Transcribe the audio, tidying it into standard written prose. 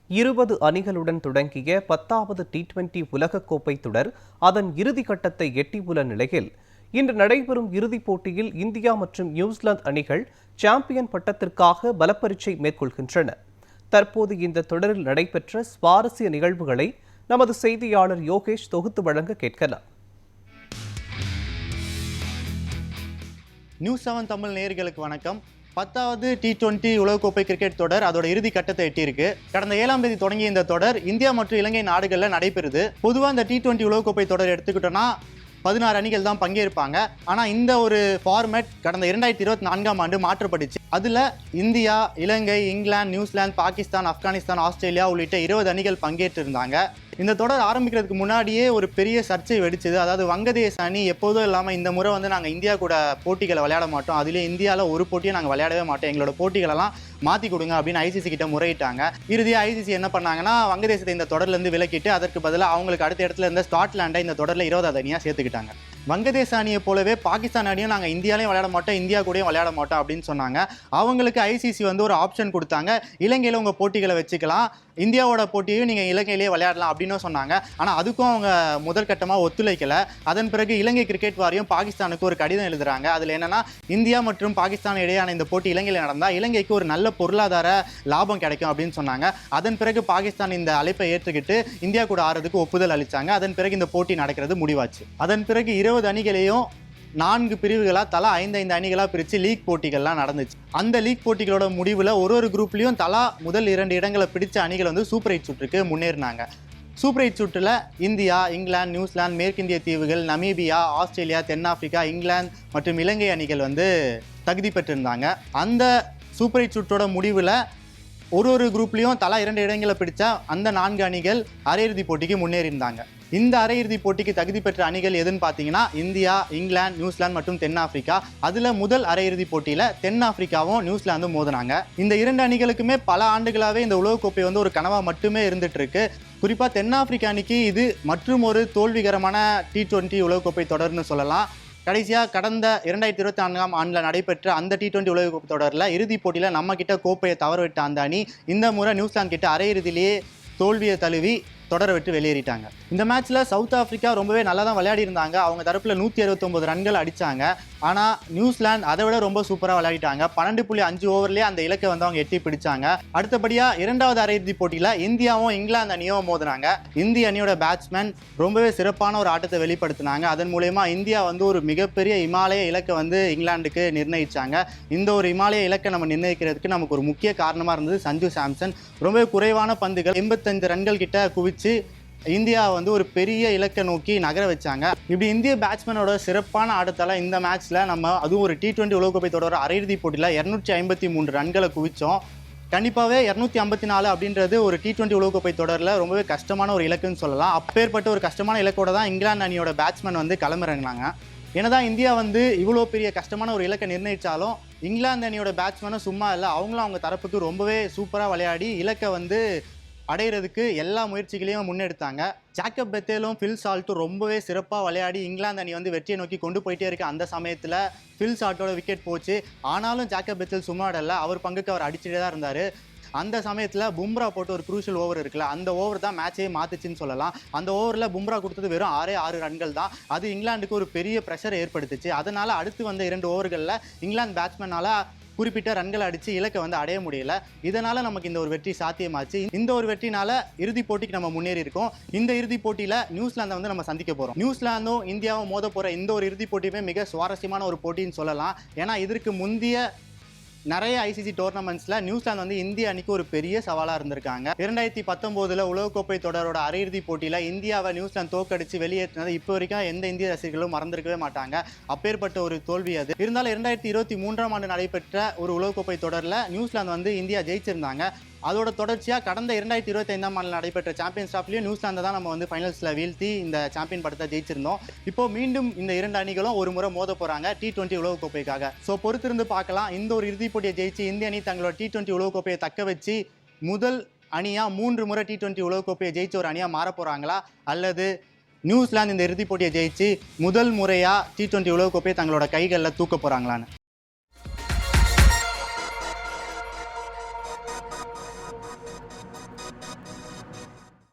20 அணிகளுடன் தொடங்கிய 10வது டி20 உலகக்கோப்பை தொடர் அதன் இறுதிக்கட்டத்தை எட்டியுள்ள நிலையில் இன்று நடைபெறும் இறுதிப் போட்டியில் இந்தியா மற்றும் நியூசிலாந்து அணிகள் சாம்பியன் பட்டத்திற்காக பலப்பரீட்சை மேற்கொள்கின்றன. தற்போது இந்த தொடரில் நடைபெற்ற சுவாரஸ்ய நிகழ்வுகளை நமது செய்தியாளர் யோகேஷ் தொகுத்து வழங்க கேட்கலாம். நியூஸ்7 தமிழ் நேயர்களுக்கு வணக்கம். 10வது டி20 உலகக்கோப்பை கிரிக்கெட் தொடர் அதோட இறுதி கட்டத்தை எட்டியிருக்கு. கடந்த 7ஆம் தேதி தொடங்கிய இந்த தொடர் இந்தியா மற்றும் இலங்கை நாடுகளில் நடைபெறுது. பொதுவாக இந்த டி20 உலகக்கோப்பை தொடர் எடுத்துக்கிட்டோம்னா 16 அணிகள் தான் பங்கேற்பாங்க. ஆனால் இந்த ஒரு ஃபார்மேட் கடந்த 2024ஆம் ஆண்டு மாற்றப்பட்டுச்சு. அதில் இந்தியா, இலங்கை, இங்கிலாந்து, நியூசிலாந்து, பாகிஸ்தான், ஆப்கானிஸ்தான், ஆஸ்திரேலியா உள்ளிட்ட 20 அணிகள் பங்கேற்று இருந்தாங்க. இந்த தொடர் ஆரம்பிக்கிறதுக்கு முன்னாடியே ஒரு பெரிய சர்ச்சை வெடிச்சது. அதாவது வங்கதேச அணி எப்போதும் இல்லாமல் இந்த முறை நாங்கள் இந்தியா கூட போட்டிகளை விளையாட மாட்டோம், அதுலேயே இந்தியாவில் ஒரு போட்டியை நாங்கள் விளையாடவே மாட்டோம், எங்களோட போட்டிகளெல்லாம் மாற்றி கொடுங்க அப்படின்னு ஐசிசி கிட்ட முறையிட்டாங்க. இறுதியாக ஐசிசி என்ன பண்ணாங்கன்னா வங்கதேசத்தை இந்த தொடர்லேருந்து விலக்கிட்டு அதற்கு பதிலாக அவங்களுக்கு அடுத்த இடத்துல இருந்த ஸ்காட்லாண்டை இந்த தொடரில் 20வது அணியாக சேர்த்துக்கிட்டாங்க. வங்கதேச அணியை போலவே பாகிஸ்தான் அணியும் நாங்கள் இந்தியாலையும் விளையாட மாட்டோம், இந்தியா கூடயும் விளையாட மாட்டோம் அப்படின்னு சொன்னாங்க. அவங்களுக்கு ஐசிசி ஒரு ஆப்ஷன் கொடுத்தாங்க, இலங்கையில் உங்கள் போட்டிகளை வச்சுக்கலாம், இந்தியாவோட போட்டியையும் நீங்கள் இலங்கையிலேயே விளையாடலாம் அப்படின்னு சொன்னாங்க. ஆனால் அதுக்கும் அவங்க முதற்கட்டமாக ஒத்துழைக்கலை. அதன் பிறகு இலங்கை கிரிக்கெட் வாரியம் பாகிஸ்தானுக்கு ஒரு கடிதம் எழுதுறாங்க. அதில் என்னன்னா, இந்தியா மற்றும் பாகிஸ்தான் இடையான இந்த போட்டி இலங்கையில் நடந்தால் இலங்கைக்கு ஒரு நல்ல பொருளாதார லாபம் கிடைக்கும் அப்படின்னு சொன்னாங்க. அதன் பிறகு பாகிஸ்தான் இந்த அழைப்பை ஏற்றுக்கிட்டு இந்தியா கூட ஆடுறதுக்கு ஒப்புதல் அளித்தாங்க. அதன் பிறகு இந்த போட்டி நடக்கிறது முடிவாச்சு. அதன் பிறகு 20 அணிகளையும் 4 பிரிவுகளாக தலா 5 அணிகளாக பிரித்து லீக் போட்டிகள்லாம் நடந்துச்சு. அந்த லீக் போட்டிகளோட முடிவில் ஒரு குரூப்லையும் தலா முதல் 2 இடங்களை பிடிச்ச அணிகள் சூப்பர் 8 சுற்றுக்கு முன்னேறினாங்க. சூப்பர் 8 சுற்றில் இந்தியா, இங்கிலாந்து, நியூசிலாந்து, மேற்கிந்திய தீவுகள், நமீபியா, ஆஸ்திரேலியா, தென்னாப்பிரிக்கா, இங்கிலாந்து மற்றும் இலங்கை அணிகள் தகுதி பெற்றிருந்தாங்க. அந்த சூப்பர் 8 சுற்றோட முடிவில் ஒரு குரூப்லையும் தலா 2 இடங்களை பிடிச்ச அந்த 4 அணிகள் அரையிறுதி போட்டிக்கு முன்னேறியிருந்தாங்க. இந்த அரையிறுதி போட்டிக்கு தகுதி பெற்ற அணிகள் எதுன்னு பார்த்தீங்கன்னா இந்தியா, இங்கிலாந்து, நியூசிலாந்து மற்றும் தென்னாப்பிரிக்கா. அதில் முதல் அரையிறுதி போட்டியில் தென்னாப்பிரிக்காவும் நியூசிலாந்தும் மோதினாங்க. இந்த 2 அணிகளுக்குமே பல ஆண்டுகளாகவே இந்த உலகக்கோப்பை ஒரு கனவா மட்டுமே இருந்துட்டு இருக்கு. குறிப்பாக தென்னாப்பிரிக்கா அணிக்கு இது மற்றும் ஒரு தோல்விகரமான டி20 உலகக்கோப்பை தொடர்னு சொல்லலாம். கடைசியாக கடந்த 2024ஆம் ஆண்டில் நடைபெற்ற அந்த டி20 உலகக்கோப்பை தொடரில் இறுதிப் போட்டியில் நம்ம கிட்ட கோப்பையை தவறவிட்ட அந்த அணி இந்த முறை நியூசிலாந்து கிட்ட அரையிறுதியிலேயே தோல்வியை தழுவி தொடரை விட்டு வெளியேறிட்டாங்க. இந்த மேட்ச்சில் சவுத் ஆஃப்ரிக்கா ரொம்பவே நல்லா தான் விளையாடி இருந்தாங்க. அவங்க தரப்பில் 169 ரன்கள் அடித்தாங்க. ஆனால் நியூசிலாந்து அதை விட ரொம்ப சூப்பராக விளையாடிட்டாங்க. 12.5 ஓவர்லேயே அந்த இலக்கை அவங்க எட்டி பிடிச்சாங்க. அடுத்தபடியாக 2வது அரையிறுதி போட்டியில் இந்தியாவும் இங்கிலாந்து அணியும் மோதினாங்க. இந்திய அணியோட பேட்ஸ்மேன் ரொம்பவே சிறப்பான ஒரு ஆட்டத்தை வெளிப்படுத்தினாங்க. அதன் மூலயமா இந்தியா ஒரு மிகப்பெரிய இமாலய இலக்கை இங்கிலாந்துக்கு நிர்ணயிச்சாங்க. இந்த ஒரு இமாலய இலக்கை நம்ம நிர்ணயிக்கிறதுக்கு நமக்கு ஒரு முக்கிய காரணமாக இருந்தது சஞ்சு சாம்சன். ரொம்பவே குறைவான பந்துகள் 85 ரன்கள் கிட்ட குவிச்சு இந்தியா ஒரு பெரிய இலக்கை நோக்கி நகர வச்சாங்க. இப்படி இந்திய பேட்ஸ்மேனோட சிறப்பான ஆட்டத்தால் இந்த மேட்ச்ல நம்ம அதுவும் ஒரு டி20 உலகக்கோப்பை தொடர் அரையிறுதி போட்டியில் 253 ரன்களை குவிச்சோம். கண்டிப்பாகவே 254 அப்படின்றது ஒரு டி20 உலகக்கோப்பை தொடரில் ரொம்பவே கஷ்டமான ஒரு இலக்குன்னு சொல்லலாம். அப்பேற்பட்ட ஒரு கஷ்டமான இலக்கோட தான் இங்கிலாந்து அணியோட பேட்ஸ்மேன் களமிறங்கினாங்க. என்னதான் இந்தியா இவ்வளோ பெரிய கஷ்டமான ஒரு இலக்கை நிர்ணயித்தாலும் இங்கிலாந்து அணியோட பேட்ஸ்மேனும் சும்மா இல்லை, அவங்களும் அவங்க தரப்புக்கு ரொம்பவே சூப்பராக விளையாடி இலக்கை அடைகிறதுக்கு எல்லா முயற்சிகளையும் முன்னெடுத்தாங்க. ஜாக்கப் பெத்தேலும் ஃபில் சால்ட்டும் ரொம்பவே சிறப்பாக விளையாடி இங்கிலாந்து அணி வெற்றியை நோக்கி கொண்டு போயிட்டே இருக்கு. அந்த சமயத்தில் ஃபில் சால்ட்டோட விக்கெட் போச்சு. ஆனாலும் ஜாக்கப் பெத்தேல் சும்மா ஆடல, அவர் பங்குக்கு அவர் அடிச்சுட்டே தான் இருந்தார். அந்த சமயத்தில் பும்ரா போட்டு ஒரு குரூஷியல் ஓவர் இருக்குல்ல, அந்த ஓவர் தான் மேட்சையே மாற்றுச்சுன்னு சொல்லலாம். அந்த ஓவரில் பும்ரா கொடுத்தது வெறும் 6 ரன்கள் தான். அது இங்கிலாந்துக்கு ஒரு பெரிய ப்ரெஷரை ஏற்படுத்துச்சு. அதனால் அடுத்து வந்த 2 ஓவர்களில் இங்கிலாந்து பேட்ஸ்மேனால் குறிப்பிட்ட ரன்கள் அடித்து இலக்கை அடைய முடியல. இதனால் நமக்கு இந்த ஒரு வெற்றி சாத்தியமாச்சு. இந்த ஒரு வெற்றினால இறுதிப் போட்டிக்கு நம்ம முன்னேறி இருக்கோம். இந்த இறுதிப் போட்டியில் நியூசிலாந்தை நம்ம சந்திக்க போகிறோம். நியூசிலாந்தும் இந்தியாவும் மோத போகிற இந்த ஒரு இறுதிப் போட்டியுமே மிக சுவாரஸ்யமான ஒரு போட்டின்னு சொல்லலாம். ஏன்னா இதற்கு முந்தைய நிறைய ஐசிசி டோர்னமெண்ட்ஸில் நியூசிலாந்து இந்திய அணிக்கு ஒரு பெரிய சவாலாக இருந்திருக்காங்க. 2019 உலகக்கோப்பை தொடரோட அரையிறுதி போட்டியில் இந்தியாவை நியூசிலாந்து தோக்கடிச்சு வெளியேற்றினது இப்போ வரைக்கும் எந்த இந்திய ரசிகர்களும் மறந்துருக்கவே மாட்டாங்க. அப்பேற்பட்ட ஒரு தோல்வி அது. இருந்தாலும் 2023ஆம் ஆண்டு நடைபெற்ற ஒரு உலகக்கோப்பை தொடரில் நியூசிலாந்து இந்தியா ஜெயிச்சிருந்தாங்க. அதோட தொடர்ச்சியாக கடந்த 2025ஆம் ஆண்டில் நடைபெற்ற சாம்பியன்ஸ் டிராஃபிலையும் நியூசிலாந்தை தான் நம்ம ஃபைனல்ஸில் வீழ்த்தி இந்த சாம்பியன் பட்டத்தை ஜெயிச்சிருந்தோம். இப்போ மீண்டும் இந்த 2 அணிகளும் ஒரு முறை மோத போகிறாங்க டி20 உலகக்கோப்பைக்காக. ஸோ பொறுத்திருந்து பார்க்கலாம். இந்த ஒரு இறுதிப் போட்டியை ஜெயிச்சு இந்திய அணி தங்களோட டி20 உலகக்கோப்பையை தக்க வச்சு முதல் அணியாக 3 முறை டி20 உலகக்கோப்பையை ஜெயிச்ச ஒரு அணியாக மாற போகிறாங்களா, அல்லது நியூசிலாந்து இந்த இறுதிப் போட்டியை ஜெயிச்சு முதல் முறையாக டி20 உலகக்கோப்பையை தங்களோட கைகளில் தூக்க போகிறாங்களான்னு